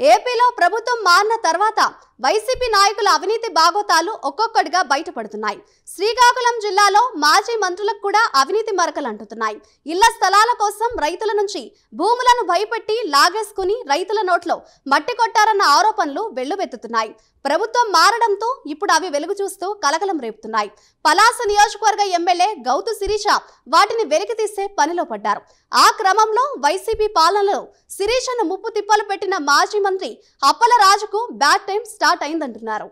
ఏపీలో ప్రభుత్వం మారిన తర్వాత వైసీపీ నాయకుల అవినీతి బాగోతాలు ఒక్కొక్కటిగా బయటపడుతున్నాయి. శ్రీకాకుళం జిల్లాలో మాజీ మంత్రులకు కూడా అవినీతి మరకలు అంటున్నాయి. ఇళ్ల స్థలాల కోసం రైతుల నుంచి భూములను భయపెట్టి లాగేసుకుని రైతుల నోట్లో మట్టి కొట్టారన్న ఆరోపణలు వెల్లువెత్తుతున్నాయి. ప్రభుత్వం మారడంతో ఇప్పుడు అవి వెలుగు చూస్తూ కలకలం రేపుతున్నాయి. పలాస నియోజకవర్గ ఎమ్మెల్యే గౌతు శిరీష వాటిని వెలికితీసే పనిలో పడ్డారు. ఆ క్రమంలో వైసీపీ పాలనలో శిరీషను ముప్పు తిప్పలు పెట్టిన మాజీ మంత్రి అప్పల రాజుకు బ్యాడ్ టైం స్టార్ట్ అయిందంటున్నారు.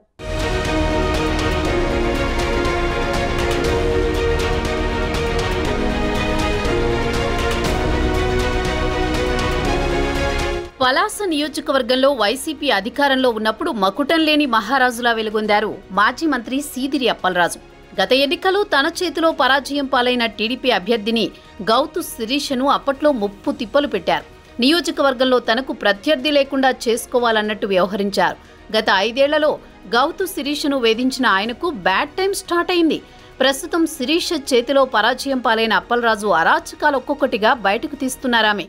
పలాస నియోజకవర్గంలో వైసీపీ అధికారంలో ఉన్నప్పుడు మకుటం లేని మహారాజులా వెలుగొందారు మాజీ మంత్రి సీదిరి అప్పలరాజు. గత ఎన్నికలో తన చేతిలో పరాజయం పాలైన టీడీపీ అభ్యర్థిని గౌతు శిరీషను అప్పట్లో ముప్పు తిప్పలు పెట్టారు. నియోజకవర్గంలో తనకు ప్రత్యర్థి లేకుండా చేసుకోవాలన్నట్టు వ్యవహరించారు. గత 5 ఏళ్లలో గౌతు శిరీషను వేధించిన ఆయనకు బ్యాడ్ టైం స్టార్ట్ అయింది. ప్రస్తుతం శిరీష చేతిలో పరాజయం పాలైన అప్పలరాజు అరాచకాలు ఒక్కొక్కటిగా బయటకు తీస్తున్నారామె.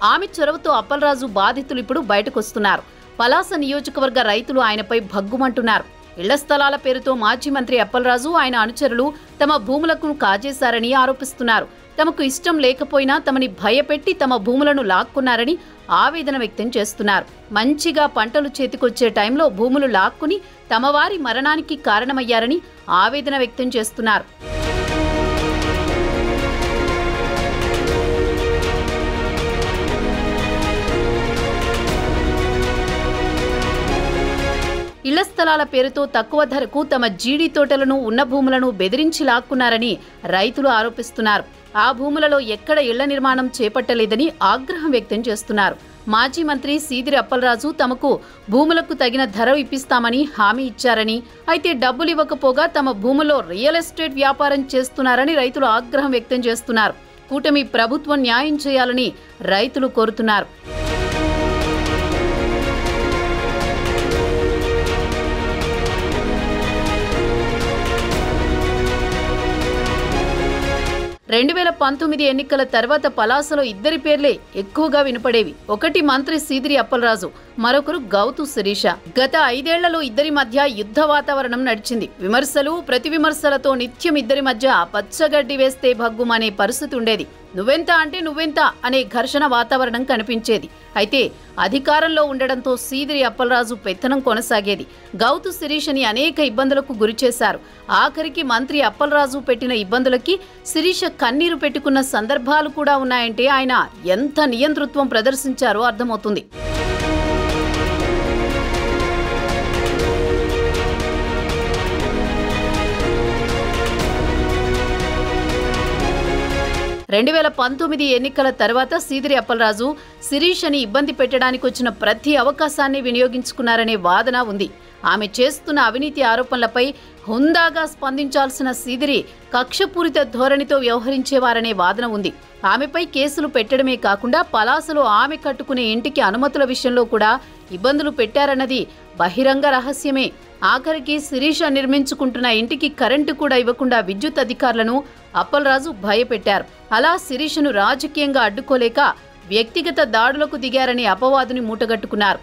ఆమె చొరవతో అప్పలరాజు బాధితులు ఇప్పుడు బయటకొస్తున్నారు. పలాస నియోజకవర్గ రైతులు ఆయనపై భగ్గుమంటున్నారు. ఇళ్ల స్థలాల పేరుతో మాజీ మంత్రి అప్పలరాజు ఆయన అనుచరులు తమ భూములకు కాజేశారని ఆరోపిస్తున్నారు. తమకు ఇష్టం లేకపోయినా తమని భయపెట్టి తమ భూములను లాక్కున్నారని ఆవేదన వ్యక్తం చేస్తున్నారు. మంచిగా పంటలు చేతికొచ్చే టైంలో భూములు లాక్కుని తమ వారి మరణానికి కారణమయ్యారని ఆవేదన వ్యక్తం చేస్తున్నారు. ఇళ్ల స్థలాల పేరుతో తక్కువ ధరకు తమ జీడీ తోటలను ఉన్న భూములను బెదిరించి లాక్కున్నారని రైతులు ఆరోపిస్తున్నారు. ఆ భూములలో ఎక్కడ ఇళ్ల నిర్మాణం చేపట్టలేదని ఆగ్రహం వ్యక్తం చేస్తున్నారు. మాజీ మంత్రి సీదిరి అప్పలరాజు తమకు భూములకు తగిన ధర ఇప్పిస్తామని హామీ ఇచ్చారని, అయితే డబ్బులు ఇవ్వకపోగా తమ భూముల్లో రియల్ ఎస్టేట్ వ్యాపారం చేస్తున్నారని రైతులు ఆగ్రహం వ్యక్తం చేస్తున్నారు. కూటమి ప్రభుత్వం న్యాయం చేయాలని రైతులు కోరుతున్నారు. ఎన్నికల తర్వాత పలాసలో ఇద్దరి పేర్లే ఎక్కువగా వినపడేవి. ఒకటి మంత్రి సీదిరి అప్పలరాజు, మరొకరు గౌతు శిరీష. గత 5 ఏళ్లలో ఇద్దరి మధ్య యుద్ధ వాతావరణం నడిచింది. విమర్శలు ప్రతి విమర్శలతో నిత్యం ఇద్దరి మధ్య పచ్చగడ్డి వేస్తే భగ్గుమనే పరిస్థితి ఉండేది. నువ్వెంత అంటే నువ్వెంత అనే ఘర్షణ వాతావరణం కనిపించేది. అయితే అధికారంలో ఉండడంతో సీదిరి అప్పలరాజు పెత్తనం కొనసాగేది. గౌతు శిరీషని అనేక ఇబ్బందులకు గురిచేశారు. ఆఖరికి మంత్రి అప్పలరాజు పెట్టిన ఇబ్బందులకి శిరీష కన్నీరు పెట్టుకున్న సందర్భాలు కూడా ఉన్నాయంటే ఆయన ఎంత నియంతృత్వం ప్రదర్శించారో అర్థమవుతుంది. ఎన్నికల తర్వాత సీదిరి అప్పలరాజు శిరీషని ఇబ్బంది పెట్టడానికి వచ్చిన ప్రతి అవకాశాన్ని వినియోగించుకున్నారనే వాదన ఉంది. ఆమె చేస్తున్న అవినీతి ఆరోపణలపై హుందాగా స్పందించాల్సిన సీదిరి కక్షపూరిత ధోరణితో వ్యవహరించేవారనే వాదన ఉంది. ఆమెపై కేసులు పెట్టడమే కాకుండా పలాసలో ఆమె కట్టుకునే ఇంటికి అనుమతుల విషయంలో కూడా ఇబ్బందులు పెట్టారన్నది బహిరంగ రహస్యమే. ఆఖరికి శిరీష నిర్మించుకుంటున్న ఇంటికి కరెంటు కూడా ఇవ్వకుండా విద్యుత్ అధికారులను అప్పలరాజు భయపెట్టారు. అలా శిరీషను రాజకీయంగా అడ్డుకోలేక వ్యక్తిగత దాడులకు దిగారని అపవాదుని మూటగట్టుకున్నారు.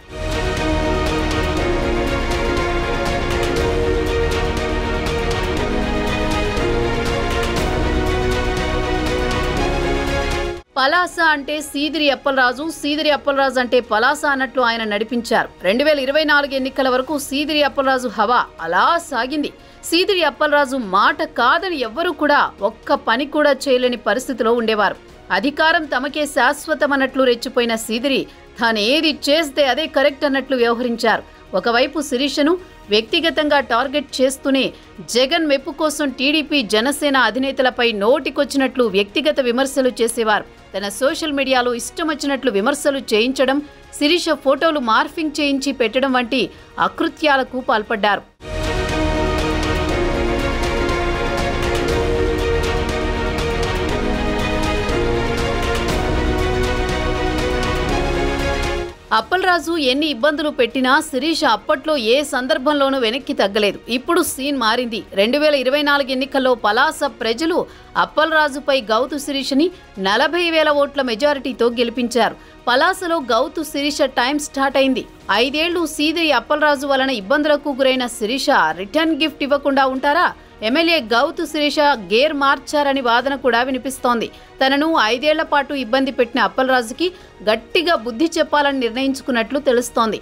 పలాస అంటే సీదిరి అప్పలరాజు, సీదిరి అప్పలరాజు అంటే పలాస అన్నట్లు ఆయన నడిపించారు. 2024 ఎన్నికల వరకు సీదిరి అప్పలరాజు హవా అలా సాగింది. సీదిరి అప్పలరాజు మాట కాదని ఎవ్వరూ కూడా ఒక్క పని కూడా చేయలేని పరిస్థితిలో ఉండేవారు. అధికారం తమకే శాశ్వతమన్నట్లు రెచ్చిపోయిన సీదిరి తానేది చేస్తే అదే కరెక్ట్ అన్నట్లు వ్యవహరించారు. ఒకవైపు శిరీషను వ్యక్తిగతంగా టార్గెట్ చేస్తూనే జగన్ మెప్పు కోసం టీడీపీ జనసేన అధినేతలపై నోటికొచ్చినట్లు వ్యక్తిగత విమర్శలు చేసేవారు. తన సోషల్ మీడియాలో ఇష్టం వచ్చినట్లు విమర్శలు చేయించడం, శిరీష ఫోటోలు మార్ఫింగ్ చేయించి పెట్టడం వంటి అకృత్యాలకు పాల్పడ్డారు. అప్పలరాజు అప్పలరాజు ఎన్ని ఇబ్బందులు పెట్టినా శిరీష అప్పట్లో ఏ సందర్భంలోనూ వెనక్కి తగ్గలేదు. ఇప్పుడు సీన్ మారింది. 2024 ఎన్నికల్లో పలాస ప్రజలు అప్పలరాజుపై గౌతు శిరీషని 40,000 ఓట్ల మెజారిటీతో గెలిపించారు. పలాసలో గౌతు శిరీష టైం స్టార్ట్ అయింది. 5 ఏళ్లు సీదిరి అప్పలరాజు వలన ఇబ్బందులకు గురైన శిరీష రిటర్న్ గిఫ్ట్ ఇవ్వకుండా ఉంటారా? ఎమ్మెల్యే గౌతు శిరీష గేర్ మార్చారని వాదన కూడా వినిపిస్తోంది. తనను 5 ఏళ్ల పాటు ఇబ్బంది పెట్టిన అప్పలరాజుకి గట్టిగా బుద్ధి చెప్పాలని నిర్ణయించుకున్నట్లు తెలుస్తోంది.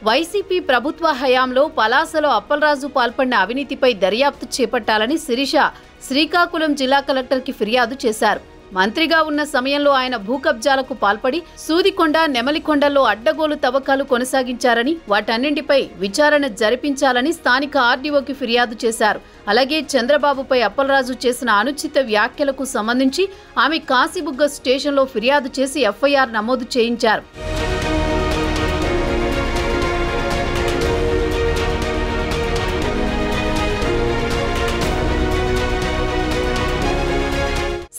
వైసీపీ ప్రభుత్వ హయాంలో పలాసలో అప్పలరాజు పాల్పడిన అవినీతిపై దర్యాప్తు చేపట్టాలని శిరీష శ్రీకాకుళం జిల్లా కలెక్టర్కి ఫిర్యాదు చేశారు. మంత్రిగా ఉన్న సమయంలో ఆయన భూకబ్జాలకు పాల్పడి సూదికొండ, నెమలికొండల్లో అడ్డగోలు తవ్వకాలు కొనసాగించారని, వాటన్నింటిపై విచారణ జరిపించాలని స్థానిక ఆర్డీఓకి ఫిర్యాదు చేశారు. అలాగే చంద్రబాబుపై అప్పలరాజు చేసిన అనుచిత వ్యాఖ్యలకు సంబంధించి ఆమె కాశీబుగ్గ స్టేషన్లో ఫిర్యాదు చేసి ఎఫ్ఐఆర్ నమోదు చేయించారు.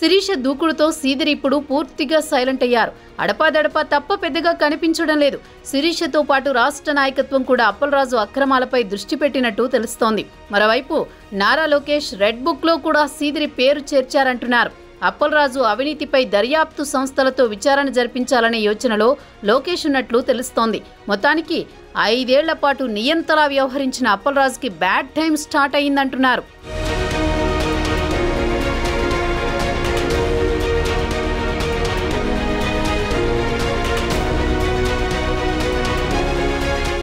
శిరీష దూకుడుతో సీదిరి ఇప్పుడు పూర్తిగా సైలెంట్ అయ్యారు. అడపాదడపా తప్ప పెద్దగా కనిపించడం లేదు. శిరీషతో పాటు రాష్ట్ర నాయకత్వం కూడా అప్పలరాజు అక్రమాలపై దృష్టి పెట్టినట్టు తెలుస్తోంది. మరోవైపు నారా లోకేష్ రెడ్ బుక్లో కూడా సీదిరి పేరు చేర్చారంటున్నారు. అప్పలరాజు అవినీతిపై దర్యాప్తు సంస్థలతో విచారణ జరిపించాలనే యోచనలో లోకేష్ ఉన్నట్లు తెలుస్తోంది. మొత్తానికి 5 ఏళ్ల పాటు నియంతలా వ్యవహరించిన అప్పలరాజుకి బ్యాడ్ టైం స్టార్ట్ అయిందంటున్నారు.